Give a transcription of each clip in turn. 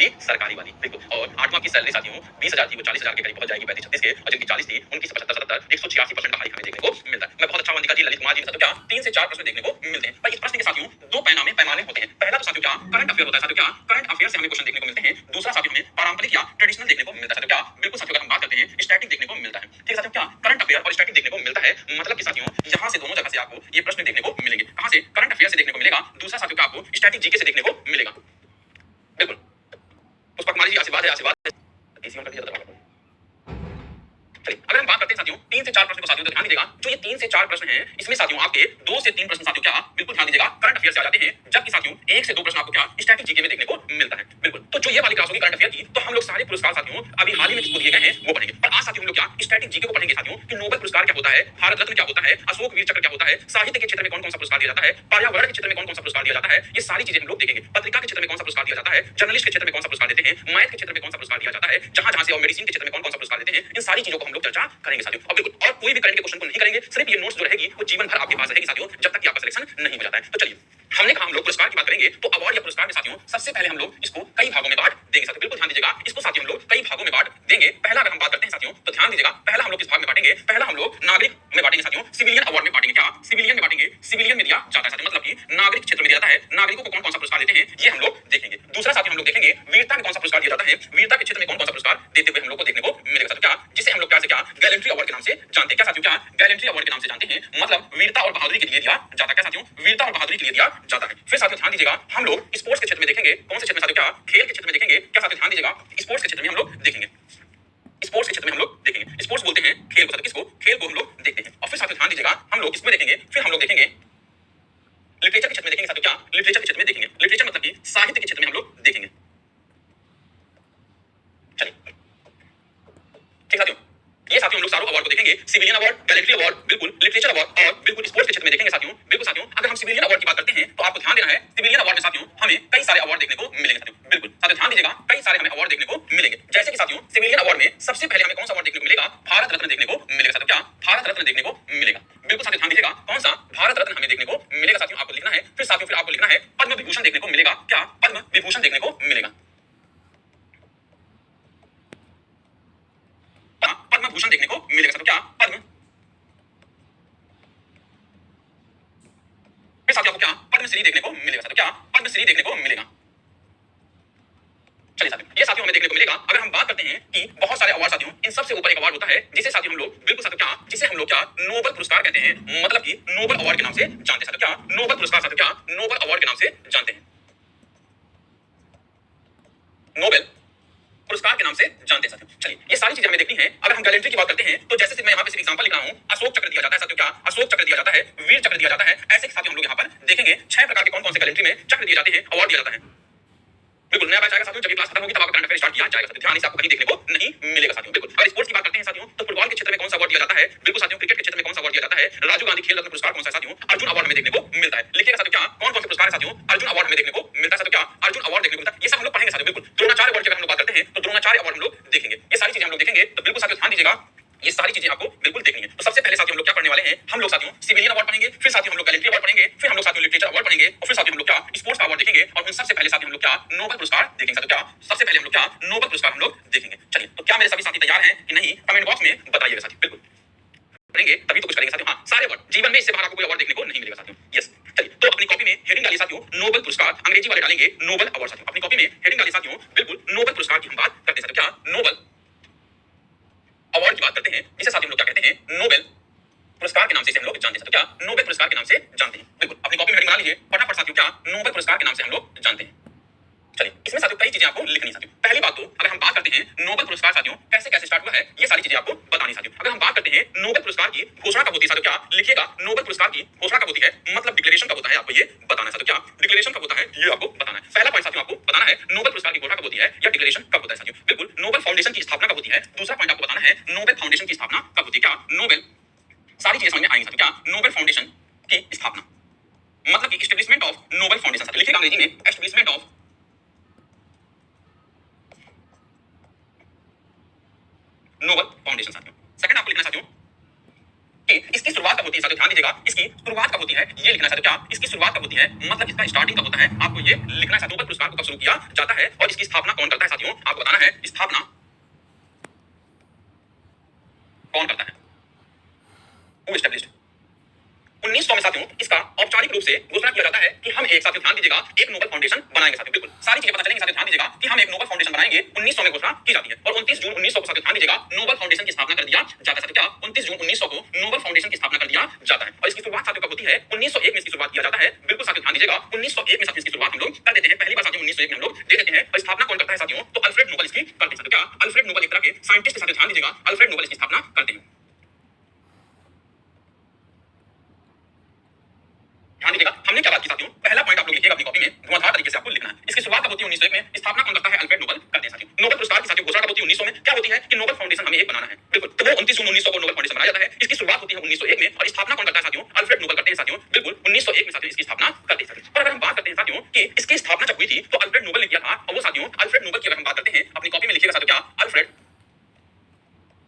भी सरकारी वाली, बिल्कुल। और 8वां की सैलरी साथियों 20,000 थी, वो 40,000 के करीब पहुंच जाएगी 35-36 के, और जिनकी 40 थी उनकी 75, 77, 186% का हाइक हमें देखने को मिलता है। मैं बहुत अच्छा लिखा जी ललित कुमार जी के साथ क्या 3 से 4 प्रश्न देखने को मिलते हैं। पर इस प्रश्न के साथियों दो पैमाने होते हैं। पहला तो साथियों क्या करंट अफेयर होता है, साथियों क्या करंट अफेयर से हमें क्वेश्चन देखने को मिलते हैं। दूसरा साथियों हमें पारंपरिक या ट्रेडिशनल देखने को मिलता है, साथियों क्या बिल्कुल साथियों अगर हम बात करते हैं स्टैटिक देखने को मिलता है। ठीक है साथियों, क्या करंट अफेयर और स्टैटिक देखने को मिलता है, मतलब कि साथियों यहां से दोनों जगह से आपको ये प्रश्न देखने को मिलेंगे। कहां से? करंट अफेयर से देखने को मिलेगा, दूसरा साथियों का आपको स्टैटिक जीके से देखने को मिलेगा, बिल्कुल। पुष्पा कुमारी जी आशीर्वाद है, आशीर्वाद है। कर दिया चलिए अगर हम बात करते हैं साथियों 3 से 4 प्रश्न को साथियों तो ध्यान दीजिएगा, जो ये 3 से 4 प्रश्न हैं इसमें साथियों आपके 2 से 3 प्रश्न साथियों क्या बिल्कुल ध्यान दीजिएगा करंट अफेयर से आ जाते हैं, जबकि साथियों 1 से 2 प्रश्न आपको क्या स्टैटिक जीके में देखने को मिलता है, बिल्कुल। तो जो ये वाली क्लास होगी करंट अफेयर की, तो हम लोग सारे पुरस्कार साथियों अभी हाल ही में किसको दिए गए हैं वो पढ़ेंगे। पर आज साथियों हम लोग क्या स्टैटिक जीके को पढ़ेंगे साथियों कि नोबेल पुरस्कार क्या होता है, भारत रत्न क्या होता है, अशोक वीर चक्र क्या होता है, साहित्य के क्षेत्र में कौन कौन सा पुरस्कार दिया जाता है, पर्यावरण के क्षेत्र में कौन कौन सा पुरस्कार दिया जाता है, ये सारी चीजें हम लोग देखेंगे। पत्रिका के क्षेत्र में कौन सा पुरस्कार दिया जाता है, जर्नलिस्ट के क्षेत्र में कौन सा पुरस्कार देते हैं, मैथ के क्षेत्र में कौन सा पुरस्कार दिया जाता है, जहां से और मेडिसिन के क्षेत्र में कौन कौन सा पुरस्कार देते हैं, इन सारी चीजों को हम लोग चर्चा करेंगे साथियों। और बिल्कुल और कोई भी करंट के क्वेश्चन को नहीं करेंगे, सिर्फ ये नोट्स जो रहेगी वो जीवन भर आपके पास रहेगी साथियों, जब तक कि आपका सिलेक्शन नहीं हो जाता है। तो चलिए हमने कहा हम लोग पुरस्कार की बात करेंगे, तो अवार्ड या पुरस्कार में साथियों सबसे पहले हम लोग इसको कई भागों में बांट देंगे साथियों, बिल्कुल ध्यान दीजिएगा। इसको साथियों हम लोग कई भागों में बांट देंगे। पहला अगर हम बात करते हैं साथियों तो ध्यान दीजिएगा, पहला हम लोग किस भाग में बांटेंगे, पहला हम लोग नागरिक में बांटेंगे साथियों, सिविलियन अवार्ड में बांटेंगे। क्या सिविलियन में बांटेंगे? सिविलियन में दिया जाता है साथियों, मतलब कि नागरिक क्षेत्र में दिया जाता है, नागरिकों को कौन कौन सा पुरस्कार देते हैं ये हम लोग देखेंगे। दूसरा साथियों हम लोग देखेंगे वीरता में कौन सा पुरस्कार दिया जाता है, वीरता के क्षेत्र में कौन कौन सा पुरस्कार देते हुए हम लोग को देखने को मिलेगा साथियों, क्या जिसे हम लोग क्या से क्या गैलेंट्री अवार्ड के नाम से जानते हैं। क्या साथियों क्या गैलेंट्री अवार्ड के नाम से जानते हैं, मतलब वीरता और बहादुरी के लिए दिया जाता है। क्या साथियों वीरता और बहादुरी के लिए दिया जाता है। फिर साथियों ध्यान दीजिएगा हम लोग स्पोर्ट्स के क्षेत्र में देखेंगे, कौन से क्षेत्र में साथियों क्या खेल के क्षेत्र में देखेंगे। क्या साथियों ध्यान दीजिएगा स्पोर्ट्स के क्षेत्र में हम लोग देखेंगे, स्पोर्ट्स के क्षेत्र में हम लोग देखेंगे, स्पोर्ट्स बोलते हैं खेल को, किसको खेल को हम लोग देखते हैं। और फिर साथियों ध्यान दीजिएगा हम लोग इसमें देखेंगे, फिर हम लोग देखेंगे लिटरेचर के क्षेत्र में देखेंगे साथियों, क्या लिटरेचर के क्षेत्र में देखेंगे, लिटरेचर मतलब कि साहित्य के क्षेत्र में हम लोग देखेंगे। चलिए ठीक साथियों, ये साथियों हम लोग सारों अवार्ड को देखेंगे, सिविलियन अवार्ड, गैलेंट्री अवार्ड, बिल्कुल लिटरेचर अवार्ड और बिल्कुल स्पोर्ट्स के क्षेत्र में देखेंगे साथियों। बिल्कुल साथियों अगर हम सिविलियन अवार्ड की बात करते हैं तो आपको ध्यान देना है सिविलियन अवार्ड में साथियों हमें कई सारे अवार्ड देखने को मिलेंगे साथियों, बिल्कुल साथियों ध्यान दीजिएगा कई सारे हमें अवार्ड देखने को मिलेंगे। जैसे कि साथियों सिविलियन अवार्ड में सबसे पहले हमें कौन सा अवार्ड देखने को मिलेगा, भारत रत्न देखने को मिलेगा साथियों, क्या भारत रत्न देखने को मिलेगा, बिल्कुल साथियों ध्यान दीजिएगा कौन सा भारत रत्न हमें देखने को मिलेगा साथियों, आपको लिखना है। फिर साथियों फिर आपको लिखना है पद्म विभूषण देखने को मिलेगा, क्या पद्म विभूषण देखने को मिलेगा, पद्म भूषण देखने को मिलेगा साथियों, क्या पद्म, फिर साथियों आपको क्या पद्मश्री देखने को मिलेगा साथियों, क्या पद्मश्री देखने को मिलेगा। चलिए साथियों ये साथियों हमें देखने को मिलेगा। अगर हम बात करते हैं कि बहुत सारे अवार्ड साथियों, इन सबसे ऊपर एक अवार्ड होता है जिसे साथियों हम लोग बिल्कुल साथियों क्या जिसे हम लोग क्या नोबेल पुरस्कार कहते हैं, मतलब कि नोबेल अवार्ड के नाम से जानते हैं साथियों, क्या नोबेल पुरस्कार साथियों, क्या नोबेल अवार्ड के नाम से जानते हैं, नोबेल पुरस्कार के नाम से जानते हैं साथियों। चलिए ये सारी चीजें हमें देखनी है। अगर हम गैलेंट्री की बात करते हैं तो जैसे मैं यहाँ पे सिर्फ एग्जांपल लिख रहा हूँ, अशोक चक्र दिया जाता है साथियों, क्या अशोक चक्र दिया जाता है, वीर चक्र दिया जाता है, ऐसे साथियों हम लोग यहाँ पर देखेंगे 6 प्रकार के कौन कौन से गैलेंट्री में चक्र दिए जाते हैं, अवार्ड दिया जाता है। बिल्कुल नया बैच आएगा साथियों, जब ये क्लास खत्म होगी तब आपका करंट अफेयर स्टार्ट किया जाएगा साथियों, ध्यान से आपको कहीं देखने को नहीं मिलेगा साथियों। बिल्कुल अगर स्पोर्ट्स की बात करते हैं साथियों तो फुटबॉल के क्षेत्र में कौन सा अवार्ड दिया जाता है, बिल्कुल साथियों क्रिकेट के क्षेत्र में कौन सा अवार्ड दिया जाता है, राजीव गांधी खेल रत्न पुरस्कार कौन सा है साथियों, अर्जुन अवार्ड में देखने को मिलता है। लिखिएगा साथियों क्या कौन कौन से पुरस्कार है साथियों, अर्जुन अवार्ड में देखने को मिलता है साथियों, क्या अर्जुन अवार्ड देखने को मिलता है। ये सब हम लोग पढ़ेंगे साथियों, बिल्कुल द्रोणाचार्य अवार्ड की अगर हम लोग बात करते हैं तो द्रोणाचार्य अवार्ड हम लोग देखेंगे, ये सारी चीजें हम लोग देखेंगे। तो बिल्कुल साथियों ध्यान दीजिएगा ये सारी चीजें आपको बिल्कुल देखनी है। तो सबसे पहले साथियों हम लोग क्या पढ़ने वाले हैं, हम लोग साथियों सिविलियन अवार्ड पढ़ेंगे, फिर साथियों हम लोग गैलेंट्री अवार्ड पढ़ेंगे, फिर हम लोग साथियों लिटरेचर अवार्ड पढ़ेंगे, और फिर साथियों हम लोग क्या स्पोर्ट्स का अवार्ड देखेंगे, और उन सबसे पहले साथियों हम लोग क्या नोबेल पुरस्कार देखेंगे साथियों, क्या सबसे पहले हम लोग क्या नोबेल पुरस्कार हम लोग देखेंगे। चलिए तो क्या मेरे सभी साथी तैयार हैं कि नहीं, कमेंट बॉक्स में बताइएगा साथियों, बिल्कुल करेंगे तभी तो कुछ करेंगे साथियों। हाँ सारे अवार्ड जीवन में इससे बाहर आपको कोई अवार्ड देखने को नहीं मिलेगा साथियों। यस चलिए तो अपनी कॉपी में हेडिंग डालिए साथियों नोबेल पुरस्कार, अंग्रेजी वाले डालेंगे नोबेल अवार्ड साथियों, अपनी कॉपी में हेडिंग डालिए साथियों बिल्कुल नोबेल पुरस्कार की हम बात करते हैं साथियों, क्या नोबेल अवार्ड की बात करते हैं जिसे साथियों हम लोग क्या कहते हैं नोबेल पुरस्कार के नाम से हम लोग जानते हैं साथियों, क्या नोबेल पुरस्कार के नाम से जानते हैं। बिल्कुल अपनी कॉपी में हेडिंग बना लीजिए फटाफट साथियों, क्या नोबेल पुरस्कार के नाम से हम लोग जानते हैं। चलिए इसमें साथियों कई चीजें आपको लिखनी साथियों। पहली बात तो अगर हम बात करते हैं नोबेल पुरस्कार साथियों कैसे कैसे स्टार्ट हुआ है, ये सारी चीजें आपको बतानी साथियों। अगर हम बात करते हैं नोबेल पुरस्कार की घोषणा कब होती है साथियों, क्या लिखिएगा नोबेल पुरस्कार की घोषणा कब होती है, मतलब डिक्लेरेशन कब होता है, आपको ये बताना है साथियों, क्या डिक्लेरेशन कब होता है ये आपको बताना है। पहला पॉइंट साथियों आपको बताना है नोबेल पुरस्कार की घोषणा कब होती है या डिक्लेरेशन कब होता है साथियों। बिल्कुल नोबेल फाउंडेशन की स्थापना कब होती है, दूसरा पॉइंट आपको बताना है नोबेल फाउंडेशन की स्थापना कब होती है, क्या नोबेल सारी चीजें समझ में आएंगी साथियों, क्या नोबेल फाउंडेशन की स्थापना मतलब कि एस्टेब्लिशमेंट ऑफ नोबेल फाउंडेशन साथियों, लिखिएगा अंग्रेजी में एस्टेब्लिशमेंट ऑफ नोबेल फाउंडेशन साथियों। सेकंड आपको लिखना साथियों कि इसकी शुरुआत कब होती है साथियों, ध्यान दीजिएगा, इसकी शुरुआत कब होती है ये लिखना है साथियों। क्या इसकी शुरुआत कब होती है, मतलब इसका स्टार्टिंग कब होता है, आपको ये लिखना है साथियों। नोबेल पुरस्कार को कब शुरू किया जाता है और इसकी स्थापना कौन करता है साथियों, आपको बताना है स्थापना कौन करता है, हु एस्टैब्लिश्ड। 1900 में साथियों इसका औपचारिक रूप से घोषणा किया जाता है कि हम एक, साथियों ध्यान दीजिएगा, एक नोबेल फाउंडेशन बनाएंगे साथियों। बिल्कुल सारी चीजें पता चलेंगी साथियों, ध्यान दीजिएगा कि हम एक नोबेल फाउंडेशन बनाएंगे। 1900 में घोषणा की जाती है और 29 जून 1900 को साथियों ध्यान दीजिएगा नोबेल फाउंडेशन की स्थापना कर दिया जाता है साथियों। क्या 29 जून 1900 को नोबेल फाउंडेशन की स्थापना कर दिया जाता है और इसकी शुरुआत साथियों कब होती है, 1901 में इसकी शुरुआत किया जाता है। बिल्कुल साथियों ध्यान दीजिएगा 1901 में साथियों इसकी शुरुआत हम लोग कर देते हैं, पहली बार साथियों 1901 में हम लोग दे देते हैं। और स्थापना कौन करता है साथियों, तो अल्फ्रेड नोबेल इसकी करते हैं साथियों। क्या अल्फ्रेड नोबेल एक तरह के साइंटिस्ट साथियों, ध्यान दीजिएगा अल्फ्रेड नोबेल इसकी स्थापना करते हैं। ध्यान दीजिएगा हमने क्या बात की साथियों, पहला पॉइंट आप लोग लिखिएगा अपनी कॉपी में, धुआंधार तरीके से आपको लिखना है। इसकी शुरुआत कब होती है 1901 में, स्थापना कौन करता है, अल्फ्रेड नोबेल करते हैं साथियों। नोबेल पुरस्कार की साथियों घोषणा कब होती है 1900 में, क्या होती है कि नोबेल फाउंडेशन हमें एक बनाना है। बिल्कुल तो वो 29 जून 1900 को नोबेल फाउंडेशन बनाया जाता है। इसकी शुरुआत होती है 1901 में और स्थापना कौन करता है साथियों, अल्फ्रेड नोबेल करते हैं साथियों। बिल्कुल 1901 में साथियों इसकी स्थापना करते हैं साथियों। और अगर हम बात करते हैं साथियों कि इसकी स्थापना जब हुई थी तो अल्फ्रेड नोबेल ने किया था, और वो साथियों अल्फ्रेड नोबेल की अगर हम बात करते हैं अपनी कॉपी में लिखिएगा साथियों, क्या अल्फ्रेड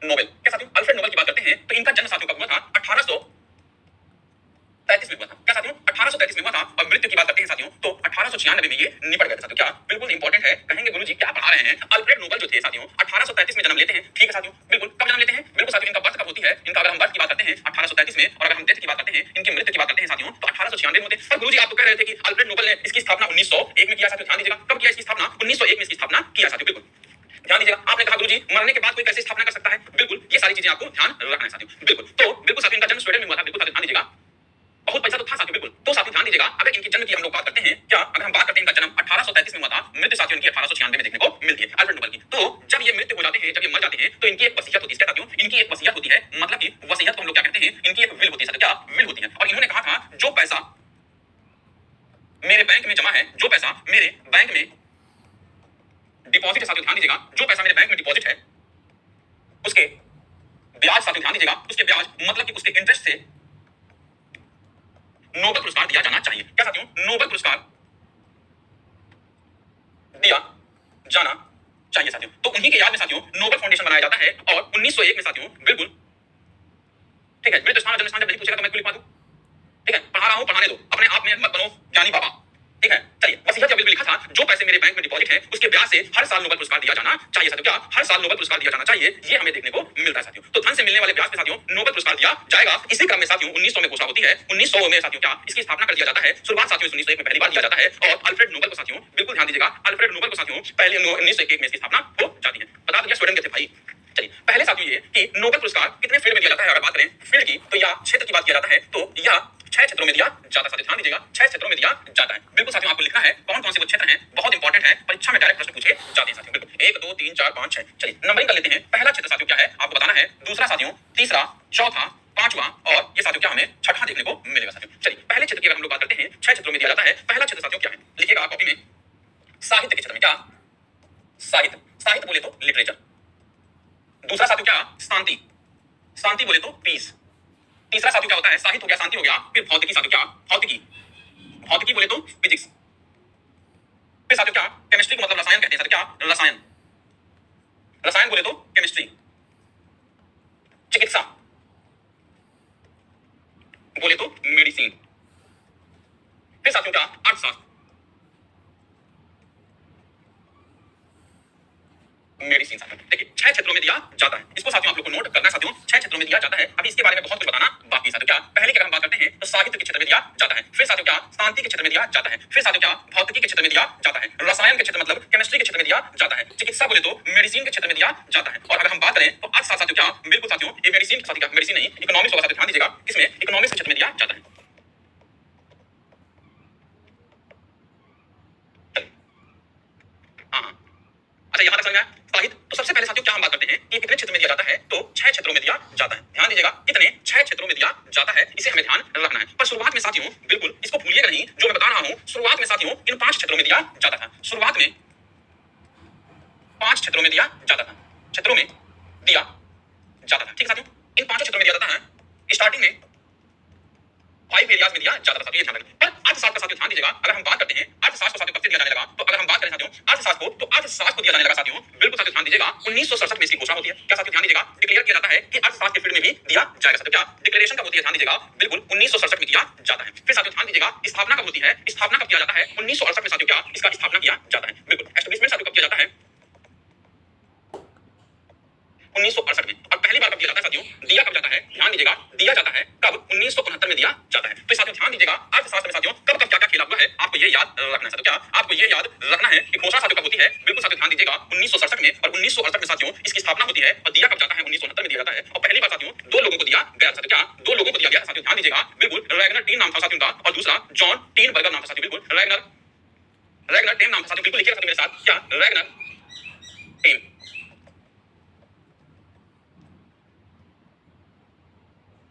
नोबेल। क्या साथियों अल्फ्रेड नोबेल की बात करते हैं तो इनका जन्म साथियों कब हुआ था, 1833 में हुआ था। क्या साथियों 1833 में हुआ था। और मृत्यु की बात करते हैं साथियों तो 1896 में ये निपट गए थे साथियों। क्या बिल्कुल इंपॉर्टेंट है, कहेंगे गुरुजी क्या पढ़ा रहे हैं। अल्फ्रेड नोबेल जो थे साथियों 1833 में जन्म लेते हैं, ठीक है साथियों। बिल्कुल कब जन्म लेते हैं, बिल्कुल साथियों इनका बर्थ कब होती है, इनका अगर हम बर्थ की बात करते हैं 1833 में और अगर हम डेथ की बात करते हैं, इनकी मृत्यु की बात करते हैं साथियों तो 1896 में होते हैं। और गुरुजी आप तो कह रहे थे कि अल्फ्रेड नोबेल ने इसकी स्थापना 1901 में किया साथियों। ध्यान दीजिएगा कब किया इसकी स्थापना, 1901 में इसकी स्थापना किया साथियों। बिल्कुल ध्यान दीजिएगा, आपने कहा गुरुजी मरने के बाद कोई कैसे स्थापना कर सकता है, बिल्कुल ये सारी चीजें आपको ध्यान रखना है साथियों। बिल्कुल तो बिल्कुल साथियों इनका जन्म स्वीडन में हुआ था। बिल्कुल साथियों ध्यान दीजिएगा, बहुत पैसा तो था साथियों। बिल्कुल तो साथियों ध्यान दीजिएगा अगर इनकी जन्म की हम लोग बात करते हैं, क्या अगर हम बात करते हैं इनका जन्म 1833 में हुआ था, मृत्यु साथियों इनकी 1896 में देखने को मिलती है अल्फ्रेड नोबेल की। तो जब ये मृत्यु हो जाते हैं, जब ये मर जाते हैं तो इनकी एक वसीयत होती है साथियों, इनकी एक वसीयत होती है, मतलब कि वसीयत को हम लोग क्या कहते हैं, इनकी एक विल होती है साथियों। क्या विल होती है, और इन्होंने कहा था जो पैसा मेरे बैंक में जमा है, जो पैसा मेरे बैंक में डिपॉजिट है साथियों, ध्यान दीजिएगा जो पैसा मेरे बैंक में डिपॉजिट है उसके ब्याज साथियों, ध्यान दीजिएगा उसके ब्याज मतलब कि उसके इंटरेस्ट से नोबेल पुरस्कार दिया जाना चाहिए। क्या साथियों नोबेल पुरस्कार दिया जाना चाहिए साथियों। तो उन्हीं के याद में साथियों नोबेल फाउंडेशन बनाया जाता है और 1901 में साथियों बिल्कुल ठीक है, मेरे स्थान जन्म स्थान जब नहीं पूछेगा तो मैं क्यों लिखवा दूं, ठीक है पढ़ा रहा हूं पढ़ाने दो, अपने आप में मत बनो ज्ञानी बाबा, ठीक है। चलिए वसीयत या बिल्कुल लिखा था जो पैसे मेरे बैंक में डिपॉजिट है उसके ब्याज से हर साल नोबेल पुरस्कार दिया जाना चाहिए साथियों। क्या हर साल नोबेल पुरस्कार दिया जाना चाहिए, ये हमें देखने को मिलता है साथियों। तो धन से मिलने वाले ब्याज पे साथियों नोबेल पुरस्कार दिया जाएगा। इसी क्रम में साथियों 1900 में घोषणा होती है, 1900 में साथियों क्या इसकी स्थापना कर दिया जाता है। शुरुआत साथियों 1901 में पहली बार दिया जाता है और अल्फ्रेड नोबेल को साथियों बिल्कुल ध्यान दीजिएगा अल्फ्रेड नोबेल को साथियों पहले 1901 में इसकी स्थापना हो जाती है। बता दिया स्वीडन के थे भाई। चलिए पहले साथियों ये कि नोबेल पुरस्कार कितने फील्ड में दिया जाता है, अगर बात करें फील्ड की तो या क्षेत्र की बात किया जाता है तो या 6 क्षेत्रों में दिया जाता है। ध्यान दीजिएगा 6 क्षेत्रों में दिया जाता है। बिल्कुल साथियों आपको लिखना है कौन कौन से वो क्षेत्र हैं, बहुत इंपॉर्टेंट है, परीक्षा में डायरेक्ट प्रश्न पूछे जाते हैं साथियों। बिल्कुल 1 2 3 4 5 6। चलिए नंबरिंग कर लेते हैं। पहला क्षेत्र साथियों क्या है आपको बताना है, दूसरा साथियों, तीसरा, चौथा, पांचवा और ये साथियों क्या हमें छठा देखने को मिलेगा साथियों। चलिए पहले क्षेत्र की अगर हम लोग बात करते हैं 6 क्षेत्रों में दिया जाता है। पहला क्षेत्र साथियों क्या है लिखिएगा कॉपी में, साहित्य के क्षेत्र में। क्या साहित्य, साहित्य बोले तो लिटरेचर। दूसरा साथियों क्या शांति, शांति बोले तो पीस। तीसरा साथियों क्या होता है, साहित्य हो गया शांति हो गया, फिर भौतिकी साथियों क्या भौतिकी, भौतिकी बोले तो फिजिक्स। फिर साथियों क्या केमिस्ट्री को मतलब रसायन कहते हैं साथियों। क्या रसायन, रसायन बोले तो केमिस्ट्री। चिकित्सा बोले तो मेडिसिन। फिर साथियों क्या अर्थशास्त्र, मेडिसिन साथियों। देखिए 6 क्षेत्रों में दिया जाता है, इसको साथियों आप लोग को नोट करना है साथियों। 6 क्षेत्रों में दिया जाता है। अभी इसके बारे में बहुत कुछ बताना बाकी है साथियों। क्या पहले की अगर हम बात करते हैं तो साहित्य के क्षेत्र में दिया जाता है, फिर साथियों क्या शांति के क्षेत्र में दिया जाता है, फिर साथियों क्या भौतिकी के क्षेत्र में दिया जाता है, रसायन के क्षेत्र मतलब केमिस्ट्री के क्षेत्र में दिया जाता है, चिकित्सा बोले तो मेडिसिन के क्षेत्र में दिया जाता है। और अगर हम बात करें तो अर्थशास्त्र साथियों क्या बिल्कुल साथियों ये मेडिसिन के साथियों मेडिसिन नहीं इकोनॉमिक्स होगा साथियों। ध्यान दीजिएगा इसमें इकोनॉमिक्स के क्षेत्र में दिया जाता है। हाँ अच्छा यहां तक समझ में आया साहित्य। तो सबसे पहले साथियों क्या हम बात करते हैं कि कितने क्षेत्र में दिया जाता है, तो 6 क्षेत्रों में दिया जाता है। ध्यान दीजिएगा कितने 6 क्षेत्रों में दिया जाता है, इसे हमें ध्यान रखना है। पर शुरुआत में साथियों बिल्कुल इसको भूलिएगा नहीं जो मैं बता रहा हूं, शुरुआत में साथियों इन 5 क्षेत्रों में दिया जाता था। शुरुआत में 5 क्षेत्रों में दिया जाता था, क्षेत्रों में दिया जाता था, ठीक साथियों। इन 5 क्षेत्रों में दिया जाता है। स्टार्टिंग में 5 एरियाज में दिया जाता था साथियों, ये ध्यान रखना। पर अर्थशास्त्र का साथियों ध्यान दीजिएगा, अगर हम बात करते हैं अर्थशास्त्र को साथियों कब से दिया जाने लगा, तो अगर हम बात करें साथियों अर्थशास्त्र को, तो अर्थशास्त्र को दिया जाने लगा साथियों, बिल्कुल साथियों ध्यान दीजिएगा 1967 में इसकी घोषणा होती है। क्या साथियों ध्यान दीजिएगा, डिक्लेयर किया जाता है कि अर्थशास्त्र के फील्ड में भी दिया जाएगा साथियों। क्या डिक्लेरेशन कब होती है, ध्यान दीजिएगा, बिल्कुल 1967 में किया जाता है। फिर साथियों ध्यान दीजिएगा स्थापना कब होती है, स्थापना कब किया जाता है, 1968 में साथियों क्या इसका स्थापना किया जाता है। बिल्कुल एस्टैब्लिशमेंट साथियों कब किया जाता है, 1968 में। और पहली बार कब दिया जाता है साथियों, दिया कब जाता है, ध्यान दीजिएगा, दिया जाता है कब, 1969 में दिया जाता है। तो साथियों ध्यान दीजिएगा अर्थशास्त्र में साथियों कब कब क्या क्या खेला हुआ है, आपको ये याद रखना है साथियों। क्या आपको ये याद रखना है कि घोषणा साथियों कब होती है, बिल्कुल साथियों ध्यान दीजिएगा 1967 में, और 1968 में साथियों इसकी स्थापना होती है, और दिया कब जाता है, 1969 में दिया जाता है। और पहली बार साथियों दो लोगों को दिया गया साथियों। क्या दो लोगों को दिया गया साथियों, ध्यान दीजिएगा, बिल्कुल रैगनर टीन नाम था साथियों का, और दूसरा जॉन टीन बर्गर नाम था साथियों। बिल्कुल रैगनर टेम नाम था साथियों, बिल्कुल लिखिएगा साथियों मेरे साथ, क्या रैगनर टेम,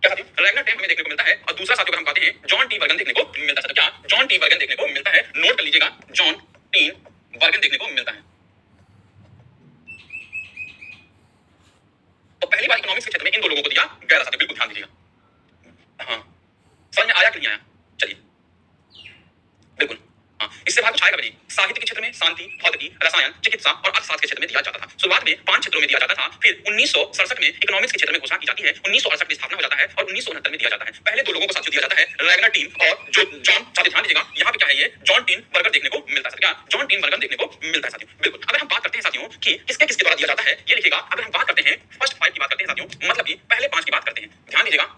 क्या साथियों रैगनर टेम हमें देखने को मिलता है, और दूसरा साथियों अगर हम कहते हैं जॉन टी बर्गन देखने को मिलता है साथियों। क्या जॉन टी बर्गन देखने को मिलता है, नोट कर लीजिएगा, जॉन टी बर्गन देखने को मिलता है। तो पहली बार इकोनॉमिक्स के क्षेत्र में इन दो लोगों को दिया गया था साथियों, बिल्कुल ध्यान दीजिएगा। हाँ समझ में आया कि नहीं आया, चलिए बिल्कुल। हाँ, इससे बाहर कुछ आएगा भी नहीं। साहित्य के क्षेत्र में शांति, भौतिकी, रसायन, चिकित्सा और अर्थशास्त्र के क्षेत्र में दिया जाता था। शुरुआत में 5 क्षेत्रों में दिया जाता था, फिर 1967 में इकोनॉमिक्स के क्षेत्र में घोषणा की जाती है, 1968 में स्थापना हो जाता है, और 1969 में दिया जाता है। पहले दो लोगों को साथियों दिया जाता है, रैगनर टीम और जो जॉन, साथियों ध्यान दीजिएगा यहाँ पे क्या है, ये जॉन टीन बर्गर देखने को मिलता है। क्या जॉन टीन बर्गर देखने को मिलता है साथियों, बिल्कुल। अगर हम बात करते हैं साथियों कि किसके किसके द्वारा दिया जाता है, ये लिखिएगा। अगर हम बात करते हैं फर्स्ट 5 की बात करते हैं साथियों, मतलब कि पहले 5 की बात करते हैं, ध्यान दीजिएगा,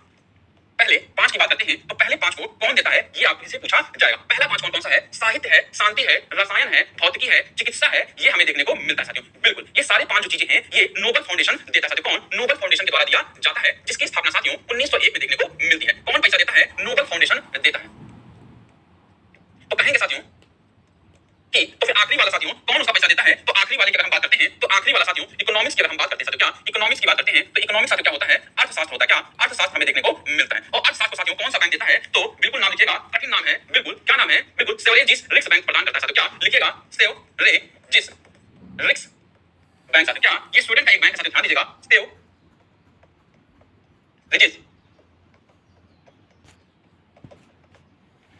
पहले 5 की बात करते हैं, तो पहले 5 को कौन देता है, ये आपसे पूछा जाएगा। पहला 5 कौन कौन सा है, साहित्य है, शांति है, रसायन है, भौतिकी है, चिकित्सा है, ये हमें देखने को मिलता है साथियों। बिल्कुल ये सारे 5 जो चीजें हैं, ये नोबल फाउंडेशन देता है साथियों। कौन, नोबल फाउंडेशन के द्वारा दिया जाता है, जिसकी स्थापना साथियों 1901 में देखने को मिलती है। कौन पैसा देता है, नोबल फाउंडेशन देता है। तो कहेंगे साथियों कि तो फिर आखिरी वाला साथियों कौन उसका पैसा देता है, तो आखिरी वाले की अगर हम बात करते हैं, तो आखिरी वाला साथियों इकोनॉमिक्स की अगर हम बात करते हैं साथियों, क्या इकोनॉमिक्स की बात करते हैं, तो इकोनॉमिक्स साथियों क्या होता है, अर्थशास्त्र होता है। क्या अर्थशास्त्र हमें देखने को मिलता है। और अर्थशास्त्र को साथियों कौन सा बैंक देता है, तो बिल्कुल नाम लिखिएगा, कठिन नाम है, बिल्कुल क्या नाम है, बिल्कुल सेवरेजिस रिक्स बैंक प्रदान करता है साथियों। क्या लिखिएगा, सेवरेजिस रिक्स बैंक साथियों। क्या ये स्वीडन का एक बैंक है साथियों, ध्यान दीजिएगा, सेवरेजिस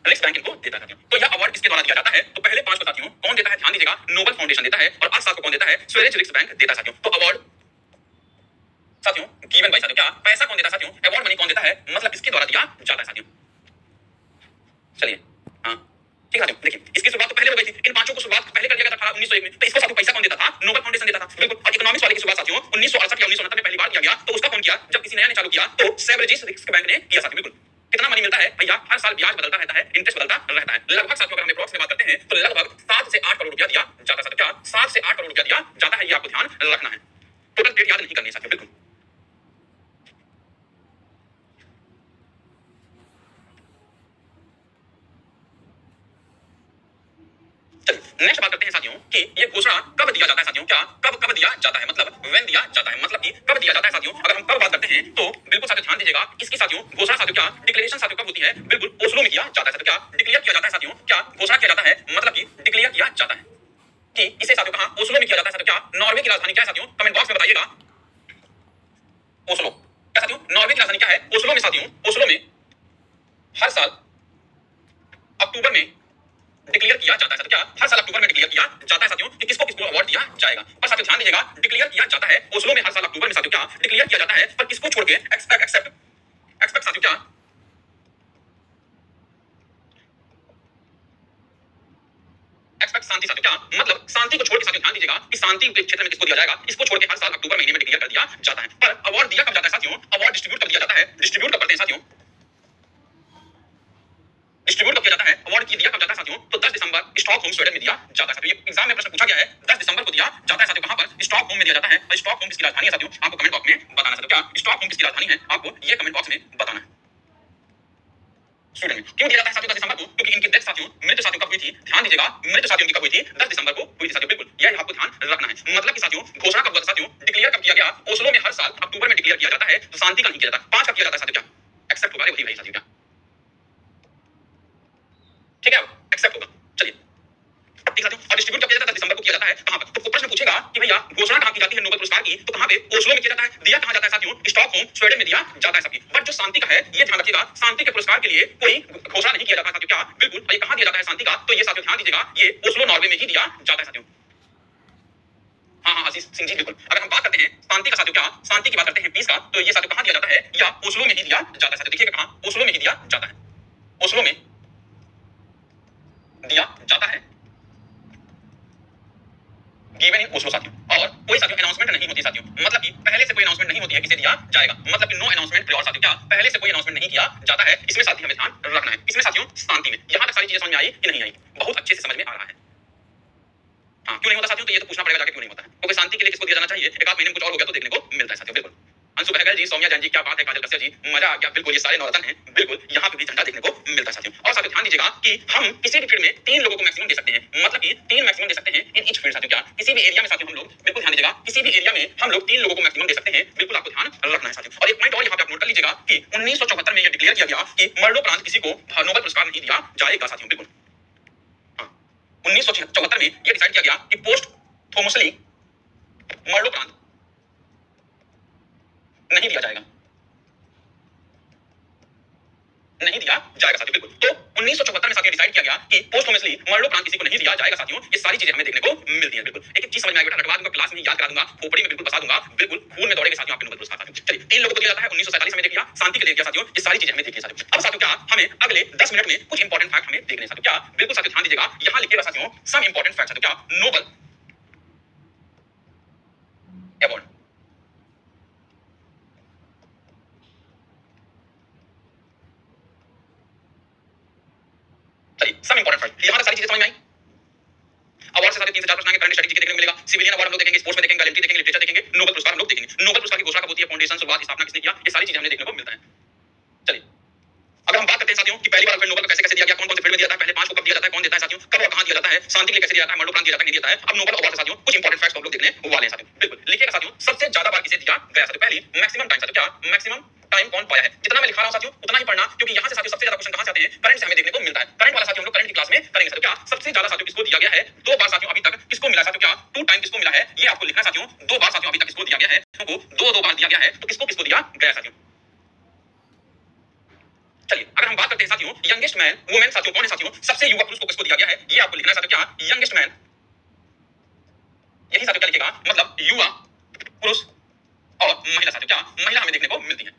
रिक्स बैंक इनको देता है। तो यह अवार्ड किसके द्वारा दिया जाता है, तो पहले 5 को साथियों कौन देता है, ध्यान दीजिएगा, नोबल फाउंडेशन देता है, और अर्थशास्त्र को कौन देता है, स्वेरिज रिक्स बैंक देता है साथियों। तो अवार्ड साथियों गिवन बाय साथियों। क्या पैसा कौन देता है साथियों, अवार्ड मनी कौन देता है, मतलब किसके द्वारा दिया जाता है साथियों। चलिए हाँ ठीक है साथियों, देखिए इसकी शुरुआत तो पहले हो गई थी, इन 5 को शुरुआत पहले कर दिया गया था 1901 में। तो इसको साथियों पैसा कौन देता था, नोबल फाउंडेशन देता था, बिल्कुल। और इकोनॉमिक्स वाले की शुरुआत साथियों 1968 या 1969 में पहली बार किया गया, तो उसका कौन किया, जब किसी नया ने चालू किया, तो सेवरेजिस रिक्स बैंक ने किया साथियों। बिल्कुल कितना मनी मिलता है भैया, हर साल ब्याज बदलता रहता है, इंटरेस्ट बदलता रहता है। लगभग साथियों अगर हम अप्रोक्स में बात करते हैं, तो लगभग 7 से 8 करोड़ रुपया दिया जाता है साथियों। क्या 7 से 8 करोड़ रुपया दिया जाता है, ये आपको ध्यान रखना है। टोटल डेट याद नहीं करनी है साथियों, बिल्कुल। नेक्स्ट बात करते हैं साथियों कि ये घोषणा कब दिया जाता है साथियों। क्या कब कब दिया जाता है, मतलब व्हेन दिया जाता है, मतलब कि कब दिया जाता है साथियों। अगर हम कब बात करते हैं, तो बिल्कुल साथियों ध्यान दीजिएगा, इसकी साथियों घोषणा साथियों क्या डिक्लेरेशन साथियों कब होती है, बिल्कुल ओस्लो में किया जाता है साथियों। क्या डिक्लेयर किया जाता है साथियों, क्या घोषणा किया जाता है, मतलब कि डिक्लेयर किया जाता है कि इसे साथियों कहां, ओस्लो में किया जाता है साथियों। क्या नॉर्वे की राजधानी क्या है साथियों, कमेंट बॉक्स में बताइएगा। ओस्लो क्या साथियों, नॉर्वे की राजधानी क्या है, ओस्लो में साथियों, ओस्लो में हर साल अक्टूबर में डिक्लेयर किया जाता है साथियों। क्या हर साल अक्टूबर में डिक्लेयर किया जाता है साथियों कि किसको किसको अवार्ड दिया जाएगा। पर साथियों ध्यान दीजिएगा, डिक्लेयर किया जाता है ओस्लो में हर साल अक्टूबर में साथियों। क्या डिक्लेयर किया जाता है, पर किसको छोड़ के, एक्सपेक्ट साथियों। क्या एक्सपेक्ट शांति साथियों। क्या मतलब शांति को छोड़ के साथियों ध्यान दीजिएगा कि शांति के क्षेत्र में किसको दिया जाएगा, इसको छोड़ के हर साल अक्टूबर महीने में डिक्लेयर कर दिया जाता है। पर अवार्ड दिया कब जाता है साथियों, अवार्ड डिस्ट्रीब्यूट कब दिया जाता है, डिस्ट्रीब्यूट कब करते हैं साथियों, डिस्ट्रीब्यूट कब किया जाता है, अवार्ड की दिया कब जाता है साथियों, तो 10 दिसंबर स्टॉकहोम स्वीडन में दिया जाता है साथियों। ये एग्जाम में प्रश्न पूछा गया है, 10 दिसंबर को दिया जाता है साथियों। कहां पर, स्टॉकहोम में दिया जाता है। और स्टॉकहोम किसकी राजधानी है साथियों, आपको कमेंट बॉक्स में बताना साथियों। क्या स्टॉकहोम किसकी राजधानी है, आपको ये कमेंट बॉक्स में बताना है। स्वीडन में क्यों दिया जाता है साथियों 10 दिसंबर को, क्योंकि इनकी डेथ साथियों, मृत्यु साथियों कब हुई थी, ध्यान दीजिएगा, मृत्यु साथियों की कब हुई थी, 10 दिसंबर को हुई थी साथियों। बिल्कुल यह आपको ध्यान रखना है। मतलब कि साथियों घोषणा कब हुआ था साथियों, डिक्लेयर कब किया गया, ओस्लो में हर साल अक्टूबर में डिक्लेयर किया जाता है। तो शांति का नहीं किया जाता, 5 का किया जाता है साथियों। क्या एक्सेप्ट होगा, वही वही साथियों। क्या ठीक है, एक्सेप्ट होगा। चलिए ठीक है साथियों। और डिस्ट्रीब्यूट कब किया जाता है, 10 दिसंबर को किया जाता है। कहां पर, तो प्रश्न पूछेगा कि भैया घोषणा कहां की जाती है नोबेल पुरस्कार की, तो कहां पे? ओस्लो में किया जाता है। दिया कहां जाता है साथियों? स्टॉकहोम स्वीडन में दिया जाता है साथियों। बट जो शांति का है ये ध्यान रखिएगा, शांति के पुरस्कार के लिए कोई घोषणा नहीं किया जाता साथियों। क्या? बिल्कुल। ये कहां दिया जाता है शांति का? तो ये साथियों ध्यान दीजिएगा, ये ओस्लो नॉर्वे में ही दिया जाता है साथियों। हाँ आशीष सिंह जी बिल्कुल। अगर हम बात करते हैं शांति का साथियों, क्या शांति की बात करते हैं पीस का, तो ये साथियों कहां दिया जाता है? या ओस्लो में ही दिया जाता है साथियों। देखिएगा कहां? ओस्लो में ही दिया जाता है। ओस्लो में दिया जाता है, गिवन इन ओस्लो साथियों। और कोई साथियों अनाउंसमेंट नहीं होती साथियों, मतलब कि पहले से कोई अनाउंसमेंट नहीं होती है किसे दिया जाएगा, मतलब कि नो अनाउंसमेंट प्योर साथियों। क्या? पहले से कोई अनाउंसमेंट नहीं किया जाता है। इसमें साथियों हमें ध्यान रखना है। इसमें साथियों शांति में यहां तक सारी चीजें समझ में आई कि नहीं आई? बहुत अच्छे से समझ में आ रहा है। हाँ क्यों नहीं होता साथियों? तो ये तो पूछना पड़ेगा जाके क्यों नहीं होता है, क्योंकि शांति के लिए किसको दिया जाना चाहिए? एक आध महीने में कुछ और हो गया तो देखने को मिलता है साथियों। बिल्कुल। अंशु बहगल जी, सौम्या जैन जी, क्या बात है, काजल कश्यप जी, मजा आ गया। बिल्कुल ये सारे नवरत्न हैं। बिल्कुल यहाँ पे भी झंडा देखने को मिलता है साथियों। और साथियों ध्यान दीजिएगा कि हम किसी भी फील्ड में 3 लोगों को मैक्सिमम दे सकते हैं, मतलब कि 3 मैक्सिमम दे सकते हैं इन ईच फील्ड साथियों। क्या? किसी भी एरिया में साथियों हम लोग, बिल्कुल ध्यान दीजिएगा, किसी भी एरिया में हम लोग 3 लोगों को मैक्सिमम दे सकते हैं। बिल्कुल आपको ध्यान रखना है साथियों। और एक पॉइंट और यहाँ पे आप नोट कर लीजिएगा कि 1974 में यह डिक्लेयर किया गया कि मरणोपरांत किसी को नोबेल पुरस्कार नहीं दिया जाएगा साथियों। बिल्कुल हाँ 1974 में यह डिसाइड किया गया कि पोस्ट थॉमसली मरणोपरांत नहीं दिया जाएगा, नहीं दिया जाएगा साथियों। बिल्कुल। तो 1974 में साथियों डिसाइड किया गया कि पोस्टहुमसली मरणोपरांत किसी को नहीं दिया जाएगा साथियों। ये सारी चीजें हमें देखने को मिलती हैं। बिल्कुल एक एक चीज समझ में आएगा, रटवा दूंगा, क्लास में याद करा दूंगा, खोपड़ी में बिल्कुल बसा दूंगा। बिल्कुल खून में दौड़ेगा साथियों आपके नोबेल पुरस्कार साथियों। चलिए 3 लोगों को दिया जाता है, 1947 में देख लिया, शांति के लिए दिया साथियों। ये सारी चीजें हमें देखिए साथियों। अब साथियों क्या हमें अगले 10 मिनट में कुछ इंपॉर्टेंट फैक्ट हमें देखने हैं साथियों। क्या? बिल्कुल साथियों ध्यान दीजिएगा, यहां लिखिएगा साथियों सम इंपॉर्टेंट फैक्ट साथियों। क्या? नोबेल अवार्ड, चलिए सम इंपॉर्टेंट फैक्ट, यहां तक सारी चीजें समझ में आई। अवार्ड से सारे 3 से 4 प्रश्न आएंगे, करंट स्टडी के देखने को मिलेगा, सिविलियन अवार्ड हम लोग देखेंगे, स्पोर्ट्स में देखेंगे, गैलेंट्री देखेंगे, लिटरेचर देखेंगे, नोबेल पुरस्कार हम लोग देखेंगे। नोबेल पुरस्कार की घोषणा कब होती है, फाउंडेशन, शुरुआत, स्थापना किसने किया, ये सारी चीजें हमें देखने को मिलता है। चलिए अगर हम बात करते हैं साथियों कि पहली बार नोबेल को कैसे कैसे दिया गया, कौन कौन से फील्ड में दिया जाता है, पहले 5 को कब दिया जाता है, कौन देता है साथियों, कब और कहां दिया जाता है, शांति के लिए कैसे दिया जाता है, मरणोपरांत दिया जाता है, नहीं देता है। अब नोबेल अवार्ड से साथियों कुछ इंपॉर्टेंट फैक्ट्स हम लोग देखने वाले हैं साथियों। बिल्कुल लिखिएगा साथियों, सबसे ज्यादा बार किसे दिया गया साथियों, पहली मैक्सिमम टाइम साथियों। क्या? मैक्सिमम टाइम कौन पाया है? जितना मैं लिखा रहा हूं साथियों उतना ही पढ़ना, क्योंकि यहां से साथियों सबसे ज्यादा क्वेश्चन कहां से आते हैं? करंट से हमें देखने को मिलता है। करंट वाला साथियों हम लोग करंट की क्लास में करेंगे साथियों। क्या? सबसे ज्यादा साथियों किसको दिया गया है? 2 बार साथियों अभी तक किसको मिला साथियों? क्या? 2 टाइम किसको मिला है? ये आपको लिखना साथियों। 2 बार साथियों अभी तक किसको दिया गया है? तुमको 2 बार दिया गया है, तो किसको किसको दिया गया साथियों? चलिए अगर हम बात करते हैं साथियों यंगेस्ट मैन वुमेन साथियों, कौन है साथियों? सबसे युवा पुरुष को किसको दिया गया है? ये आपको लिखना है साथियों। क्या? यंगेस्ट मैन, यही साथियों क्या लिखेगा, मतलब युवा पुरुष और महिला साथियों। क्या? महिला हमें देखने को मिलती है।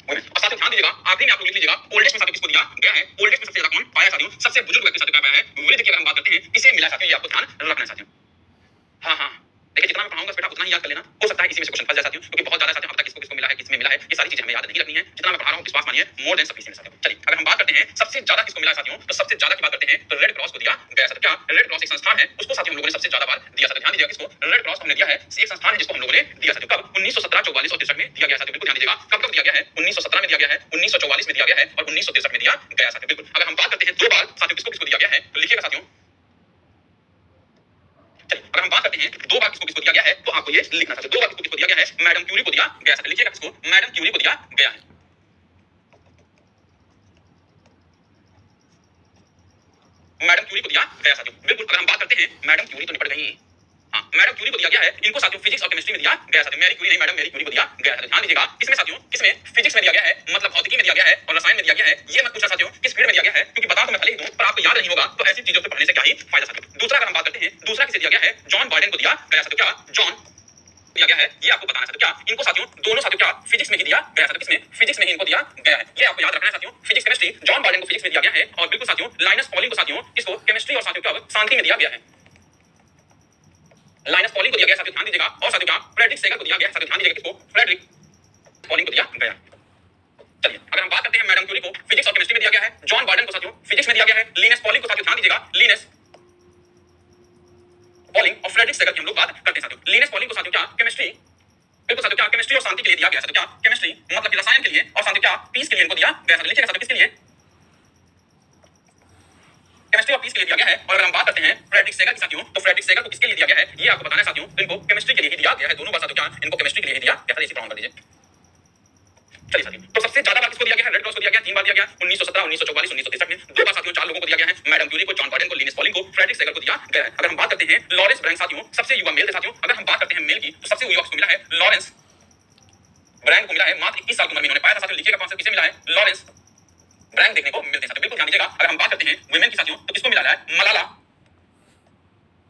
और साथियों ध्यान दीजिएगा, आखिरी में आप लोग लिख लीजिएगा ओल्डेस्ट में साथियों किसको दिया गया है? ओल्डेस्ट में सबसे ज्यादा कौन पाया साथियों? सबसे बुजुर्ग व्यक्ति साथियों क्या पाया है? वृद्ध की अगर हम बात करते हैं इसे मिला साथियों, ये आपको ध्यान रखना है साथियों। हाँ देखिए जितना मैं पढ़ाऊंगा बेटा उतना ही याद कर लेना, हो सकता है इसी में से क्वेश्चन फंस जाए साथियों, क्योंकि बहुत ज्यादा साथियों अब तक किसको किसको मिला है, किसमें मिला है, ये सारी चीजें हमें याद नहीं रखनी है। जितना मैं पढ़ा रहा हूं विश्वास मानिए मोर देन सफिशिएंट साथियों। चलिए अगर हम बात करते हैं सबसे ज्यादा किसको मिला है साथियों, तो सबसे ज्यादा की बात करते हैं तो रेड क्रॉस को दिया गया साथियों। क्या? रेड क्रॉस एक संस्थान है, उसको साथियों हम लोगों ने सबसे ज्यादा बार दिया साथियों। ध्यान दीजिएगा किसको रेड क्रॉस हमने दिया है, एक संस्थान है जिसको हम लोगों ने दिया साथियों। कब? 1917, 44 और 63 में दिया गया साथियों। बिल्कुल ध्यान दीजिएगा कब कब दिया गया है? 1917 में दिया गया है, 1944 में दिया गया है और 1963 में दिया गया साथियों। बिल्कुल अगर हम बात करते हैं 2 बार साथियों किसको किसको दिया गया है, तो लिखिएगा साथियों। चलिए अगर हम बात करते हैं 2 बार किसको किसको दिया गया है, तो आपको ये लिखना था। 2 बार किसको किसको दिया गया है? मैडम क्यूरी को दिया गया है। लिखिएगा किसको? मैडम क्यूरी को दिया गया है। मैडम क्यूरी को दिया गया साथियों। बिल्कुल अगर हम बात करते हैं मैडम क्यूरी तो निपट गई। हाँ मैडम क्यूरी को दिया गया है, इनको साथियों फिजिक्स और केमिस्ट्री में दिया गया साथियों। मैरी क्यूरी नहीं, मैडम मैरी क्यूरी को दिया गया है। ध्यान दीजिएगा किसमें साथियों, किसमें? फिजिक्स में दिया गया है, मतलब भौतिकी में दिया गया है और रसायन में दिया गया है। ये मत पूछना साथियों किस फील्ड में दिया गया है, क्योंकि बता तो मैं भले ही दूं पर आपको याद नहीं होगा, तो ऐसी चीजों से पढ़ने से क्या ही फायदा साथियों। दूसरा अगर हम बात करते हैं, दूसरा किसे दिया गया है? जॉन बाइडेन को दिया गया साथियों। क्या? जॉन दिया गया है, ये आपको बताना साथियों। क्या? इनको साथियों दोनों साथियों क्या फिजिक्स में ही दिया गया साथियों। किसमें? फिजिक्स में ही इनको दिया गया है, ये आपको याद रखना है साथियों। फिजिक्स केमिस्ट्री जॉन बाइडेन को फिजिक्स में दिया गया है और बिल्कुल साथियों लाइनस पॉलिंग को साथियों किसको? केमिस्ट्री और साथियों क्या शांति में दिया गया है। लाइनस पॉलिंग को दिया गया साथियों, ध्यान दीजिएगा। और साथियों क्या फ्रेडरिक सेगर को दिया गया साथियों। ध्यान दीजिएगा किसको? फ्रेडरिक पॉलिंग को दिया गया। चलिए अगर हम बात करते हैं मैडम क्यूरी को फिजिक्स और केमिस्ट्री में दिया गया है, जॉन बाइडेन को साथियों फिजिक्स में दिया गया है, लिनस पॉलिंग को साथियों ध्यान दीजिएगा लिनस पॉलिंग और फ्रेडरिक सेगर की हम लोग बात करते हैं साथियों। लिनस पॉलिंग को साथियों क्या केमिस्ट्री, बिल्कुल साथियों क्या केमिस्ट्री और शांति के लिए दिया गया साथियों। क्या? केमिस्ट्री मतलब कि रसायन के लिए और साथियों क्या पीस के लिए इनको दिया गया साथियों। लिखिएगा साथियों किसके लिए? केमिस्ट्री और पीस के लिए दिया गया है। और अगर हम बात करते हैं फ्रेडरिक सेगर की साथियों, तो फ्रेडरिक सेगर को किसके लिए दिया गया है, ये आपको बताना है साथियों। तो इनको केमिस्ट्री के लिए ही दिया गया है, दोनों बार साथियों क्या इनको केमिस्ट्री के लिए ही दिया गया था। इसी प्रॉब्लम कर दीजिए। चलिए साथियों, तो सबसे ज्यादा बार किसको दिया गया है? रेड क्रॉस को दिया गया, 3 बार दिया गया, 1917, 1944, 1963 में। 2 बार साथियों 4 लोगों को दिया गया है, मैडम क्यूरी को, जॉन गॉर्डन को, लिनेस पॉलिंग को, फ्रेडरिक सेगर को दिया गया है। अगर हम बात करते हैं लॉरेंस ब्रैंक साथियों, सबसे युवा मेल थे साथियों। अगर हम बात करते हैं मेल की, तो सबसे युवा किसको मिला है? लॉरेंस ब्रैंक को मिला है, मात्र 21 साल की उम्र में इन्होंने पाया था साथियों। लिखिएगा कौन सा किसे मिला है? लॉरेंस ब्रैंक देखने को मिलते हैं साथियों, बिल्कुल ध्यान दीजिएगा। अगर हम बात करते हैं वुमेन की साथियों, तो किसको मिला है? मलाला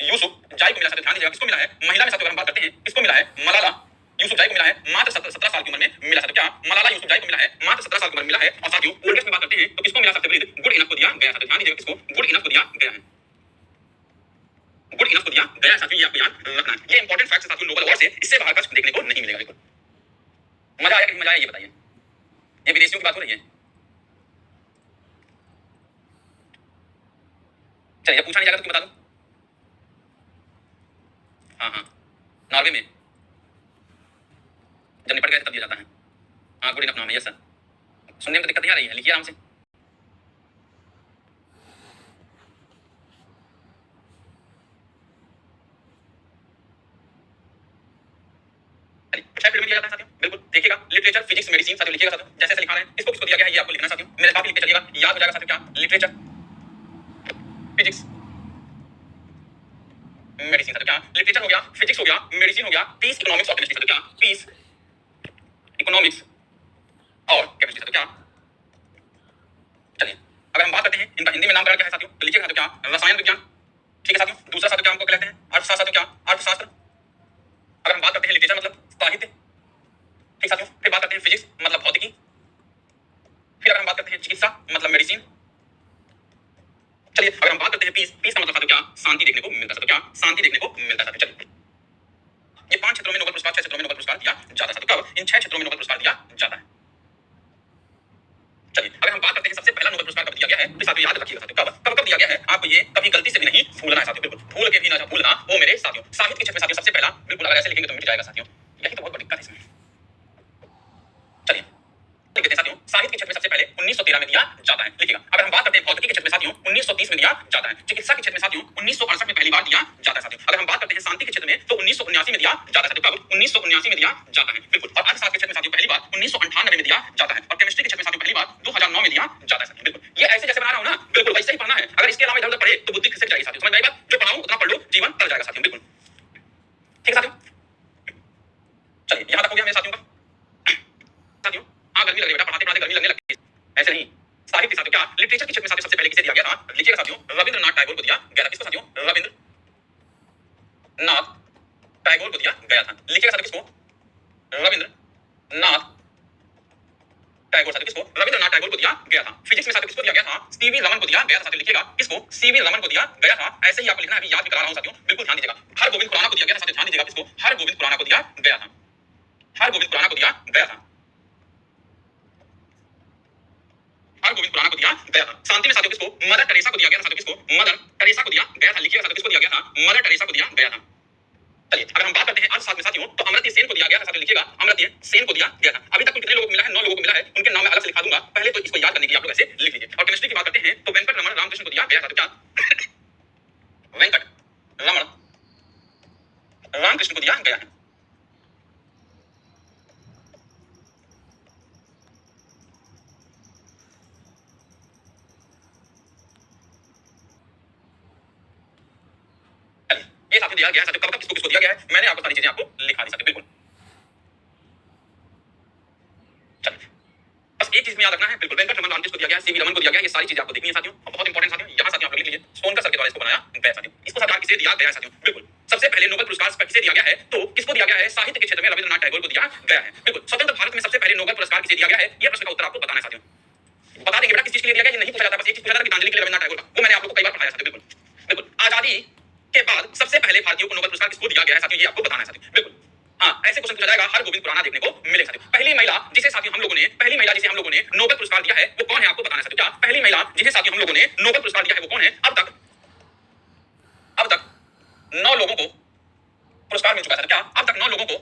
यूसुफ जाई को मिला साथियों, ध्यान दीजिएगा किसको मिला है? महिला में साथियों अगर हम बात करते हैं, किसको मिला है? मलाला यूसुफ जाई को मिला है, मात्र 17 साल की उम्र में मिला साथियों। क्या? मलाला यूसुफ जाई को मिला है, मात्र 17 साल की उम्र में मिला है। और साथियों ओल्डेस्ट में बात करते हैं, तो किसको मिला सबसे पहले? गुड इनफ को दिया गया साथियों, ध्यान दीजिएगा किसको? गुड इनफ को दिया गया है, गुड इनफ को दिया गया है साथियों, ये आपको याद रखना है। ये इंपॉर्टेंट फैक्ट है साथियों, नोबेल अवार्ड से इससे बाहर का देखने को नहीं मिलेगा। बिल्कुल मजा आया कि नहीं मजा आया, ये बताइए। ये विदेशियों की बात हो रही है। चलिए पूछा नहीं जाएगा तो क्यों बता दूं? हाँ हाँ, नॉर्वे में जब निपट गए तब दिया जाता है। हाँ गुड इनफ नाम है, यस सर। सुनने में तो दिक्कत नहीं आ रही है, लिखिए आराम से। छह फील्ड में दिया जाता है साथियों, बिल्कुल देखिएगा। लिटरेचर, फिजिक्स, मेडिसिन साथियों लिखिएगा साथियों, जैसे जैसे लिखा रहे हैं। इसको किसको दिया गया है ये आपको लिखना साथियों, मेरे साथ ही लिखते चलिएगा, याद हो जाएगा साथियों। क्या? लिटरेचर, फिजिक्स, मेडिसिन साथियों। क्या? लिटरेचर हो गया, फिजिक्स हो गया, मेडिसिन हो गया, पीस, इकोनॉमिक्स और केमिस्ट्री साथियों। क्या? पीस, इकोनॉमिक्स और केमिस्ट्री साथियों। क्या? चलिए अगर हम बात करते हैं इनका हिंदी में नामकरण क्या है साथियों, तो लिखिएगा साथियों। क्या? रसायन विज्ञान, ठीक है साथियों। दूसरा साथियों क्या हमको कहते हैं? अर्थशास्त्र साथियों। क्या? अर्थशास्त्र। अगर हम बात करते हैं लिटरेचर मतलब साहित्य, ठीक साथियों। फिर बात करते हैं फिजिक्स मतलब भौतिकी। फिर अगर हम बात करते हैं चिकित्सा मतलब मेडिसिन। चलिए अगर हम बात करते हैं पीस, पीस का मतलब साथियों क्या? शांति देखने को मिलता है। क्या? शांति देखने को मिलता है। चलिए ये 5 क्षेत्रों में नोबेल पुरस्कार, 6 क्षेत्रों में नोबेल पुरस्कार दिया जाता है। कब? इन 6 क्षेत्रों में नोबेल पुरस्कार दिया जाता है। चलिए अगर हम बात करते हैं सबसे पहला नोबेल पुरस्कार कब दिया गया है, तो साथियों याद रखिएगा साथियों। कब कब कब दिया गया है, आपको ये कभी गलती से भी नहीं भूलना है साथियों, बिल्कुल भूल के भी ना भूलना वो मेरे साथियों। साहित्य के क्षेत्र में साथियों सबसे पहला, बिल्कुल अगर ऐसे लिखेंगे तो मिट जाएगा साथियों, यही तो बहुत बड़ी दिक्कत है इसमें। चलिए लिखते हैं साथियों, साहित्य के क्षेत्र में सबसे पहले 1913 में दिया जाता है। लिखिएगा अगर हम बात करते हैं भौतिकी के क्षेत्र में साथियों 1930 में दिया जाता है। चिकित्सा के क्षेत्र में साथियों 1968 में पहली बार दिया जाता है साथियों। अगर हम बात करते हैं शांति के क्षेत्र में तो 1979 में दिया जाता है साथियों। कब? 1979 में दिया जाता है, बिल्कुल। और अर्थशास्त्र के क्षेत्र में साथियों पहली बार 1998 में दिया जाता है। और केमिस्ट्री के क्षेत्र में साथियों पहली बार 2009 में दिया जाता है साथियों, बिल्कुल। ये ऐसे जैसे बना रहा हूं ना, बिल्कुल वैसे ही पढ़ना है। अगर इसके अलावा इधर उधर पढ़े तो बुद्धि खिसक जाएगी साथियों, समझ में आई बात? जो पढ़ाऊं उतना पढ़ लो, जीवन तर जाएगा साथियों, बिल्कुल ठीक है साथियों। चलिए यहां तक हो गया मेरे साथियों का साथियों। हाँ गर्मी लग रही है बेटा, पढ़ाते पढ़ाते गर्मी लगने लगती है, ऐसे नहीं। साहित्य साथियों क्या? लिटरेचर के क्षेत्र में साथियों सबसे पहले किसे दिया गया था? लिखिएगा साथियों, रविंद्रनाथ टैगोर को दिया गया था। किसको साथियों? रविंद्रनाथ टैगोर को दिया गया था। लिखिएगा साथियों किसको? रविंद्रनाथ टैगोर साथियों। किसको? रविंद्रनाथ टैगोर को दिया गया था। फिजिक्स में साथियों किसको दिया गया था? सीवी रमन को दिया गया था साथियों। लिखिएगा किसको? सीवी रमन को दिया गया था। ऐसे ही आपको लिखना है, अभी याद भी करा रहा हूं साथियों, बिल्कुल ध्यान दीजिएगा। हरगोविंद खुराना को दिया गया था साथियों, ध्यान दीजिएगा किसको? हरगोविंद खुराना को दिया गया था। हरगोविंद खुराना को दिया गया था। हरगोविंद खुराना को दिया गया था। शांति में साथियों किसको? मदर टेरेसा को दिया गया था साथियों। किसको? मदर टेरेसा को दिया गया था। लिखिएगा साथियों किसको दिया गया था? मदर टेरेसा को दिया गया था। चलिए अगर हम बात करते हैं अर्थशास्त्र में साथियों, तो अमर्त्य सेन को दिया गया था साथियों। लिखिएगा अमर्त्य सेन को दिया गया था। अभी तक कितने लोगों को मिला है? 9 लोगों को मिला है। उनके नाम मैं अलग से लिखा दूंगा, पहले तो इसको याद करने के लिए आप लोग ऐसे लिख लीजिए। और केमिस्ट्री की बात करते हैं तो वेंकट रमन रामकृष्ण को दिया गया था। क्या? वेंकट रमन रामकृष्ण को दिया गया है। ये साथियों दिया गया है साथियों। कब कब किसको किसको दिया गया है, मैंने आपको सारी चीजें आपको लिखा दी साथियों, बिल्कुल। चलिए बस एक चीज में याद रखना है, बिल्कुल। वेंकट रमन रामकृष्ण को दिया गया है, सीवी रमन को दिया गया है। ये सारी चीजें आपको देखनी है साथियों, और बहुत इंपॉर्टेंट साथियों। यहां साथियों आप लोग लिख लीजिए, सोनकर सर के द्वारा इसको बनाया गया साथियों। इसको सरकार किसे दिया गया है साथियों, बिल्कुल। सबसे पहले नोबेल पुरस्कार किसे दिया गया है, तो किसको दिया गया है? साहित्य के क्षेत्र में रविंद्रनाथ टैगोर को दिया गया है, बिल्कुल। स्वतंत्र भारत में सबसे पहले नोबेल पुरस्कार किसे दिया गया है, ये प्रश्न का उत्तर आपको बताना है साथियों। बता देंगे बेटा किस चीज के लिए दिया गया, ये नहीं पूछा जाता। बस एक चीज पूछा जाता है गीतांजलि के लिए रविंद्रनाथ टैगोर का, वो मैंने आप लोगों को कई बार पढ़ाया साथियों, बिल्कुल बिल्कुल। आजादी के बाद सबसे पहले भारतीयों को नोबेल पुरस्कार किसको दिया गया है साथियों, ये आपको बताना है साथियों, बिल्कुल। हाँ ऐसे क्वेश्चन पूछा जाएगा, हरगोविंद खुराना देखने को मिलेगा साथियों। पहली महिला जिसे साथियों हम लोगों ने नोबेल पुरस्कार दिया है वो कौन है, आपको बताना है साथियों। क्या? पहली महिला जिसे साथियों हम लोगों ने नोबेल पुरस्कार दिया है वो कौन है? अब तक 9 लोगों को पुरस्कार मिल चुका है। क्या? अब तक 9 लोगों को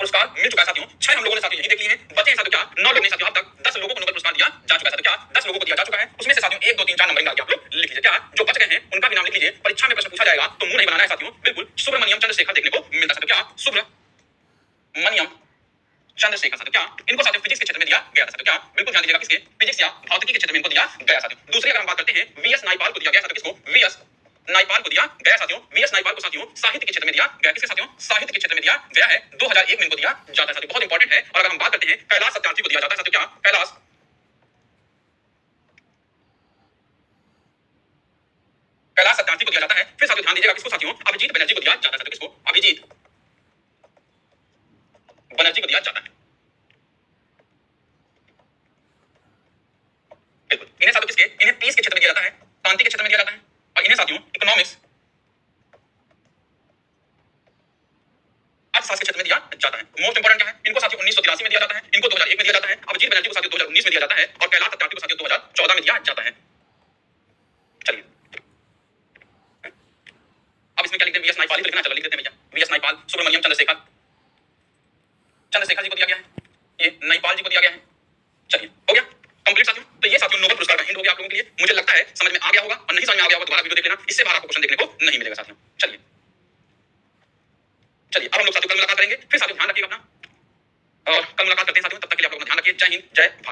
पुरस्कार मिल चुका है साथियों। 6 हम लोगों ने साथियों यही देख लिए हैं, बचे हैं साथियों क्या? 9 लोगों ने साथियों अब तक 10 लोगों को नोबेल पुरस्कार दिया जा चुका है साथियों। क्या? 10 लोगों को दिया जा चुका है। उसमें से साथियों 1 2 3 4 नंबर डाल के आप लोग लिख लीजिए। क्या? जो बच गए हैं उनका भी नाम लिख लीजिए। परीक्षा में प्रश्न पूछा जाएगा तो मुंह नहीं बनाना है साथियों, बिल्कुल। सुब्रमण्यम चंद्रशेखर देखने को मिलता है साथियों। क्या? सुब्रमण्यम चंद्रशेखर साथियों, क्या इनको साथियों फिजिक्स के क्षेत्र में दिया गया था साथियों, क्या बिल्कुल ध्यान दीजिएगा, किसके, फिजिक्स या भौतिकी के क्षेत्र में इनको दिया गया साथियों। दूसरी अगर हम बात करते हैं वीएस नाइपाल को दिया गया साथियों, किसको, वीएस नाइपाल को दिया गया साथियों, वीएस नाइपाल को साथियों साहित्य के क्षेत्र में दिया गया, किसके साथियों, साहित्य के क्षेत्र में दिया गया है, 2001 में इनको दिया जाता है साथियों, बहुत इंपॉर्टेंट है। और अगर हम बात करते हैं कैलाश सत्यार्थी को दिया जाता है साथियों, क्या कैलाश सत्यार्थी को दिया जाता है। फिर साथियों ध्यान दीजिएगा, किसको साथियों, अभिजीत बनर्जी को दिया जाता है साथियों, किसको, अभिजीत बनर्जी को दिया जाता है। बिल्कुल, इन्हें साथियों किसके, इन्हें पीस के क्षेत्र में दिया जाता है, शांति के क्षेत्र में दिया जाता है। और इन्हें साथियों इकोनॉमिक्स, अर्थशास्त्र के क्षेत्र में दिया जाता है। मोस्ट इंपोर्टेंट क्या है, इनको साथियों 1983 में दिया जाता है, इनको 2001 में दिया जाता है, अभिजीत बनर्जी को साथियों 2019 में दिया जाता है, और कैलाश सत्यार्थी को साथियों 2014 में दिया जाता है। चलिए अब इसमें क्या लिखते हैं, वीएस नाइपाल ही तो लिखना है, चलो लिख देते हैं भैया, वीएस नाइपाल, सुब्रमण्यम चंद्रशेखर, चंद्रशेखर जी को दिया गया है, ये नाइपाल जी को दिया गया है। चलिए हो गया कंप्लीट साथियों। तो ये साथियों नोबेल पुरस्कार का हिंट हो गया आप लोगों के लिए, मुझे लगता है समझ में आ गया होगा, और नहीं समझ में आ गया होगा दोबारा वीडियो देख लेना, इससे बाहर आपको क्वेश्चन देखने को नहीं मिलेगा साथियों। चलिए चलिए अब हम लोग साथियों कल मुलाकात करेंगे, फिर साथियों ध्यान रखिएगा अपना, और कल मुलाकात करते हैं साथियों, तब तक के लिए आप लोग ध्यान रखिए। जय हिंद, जय भारत।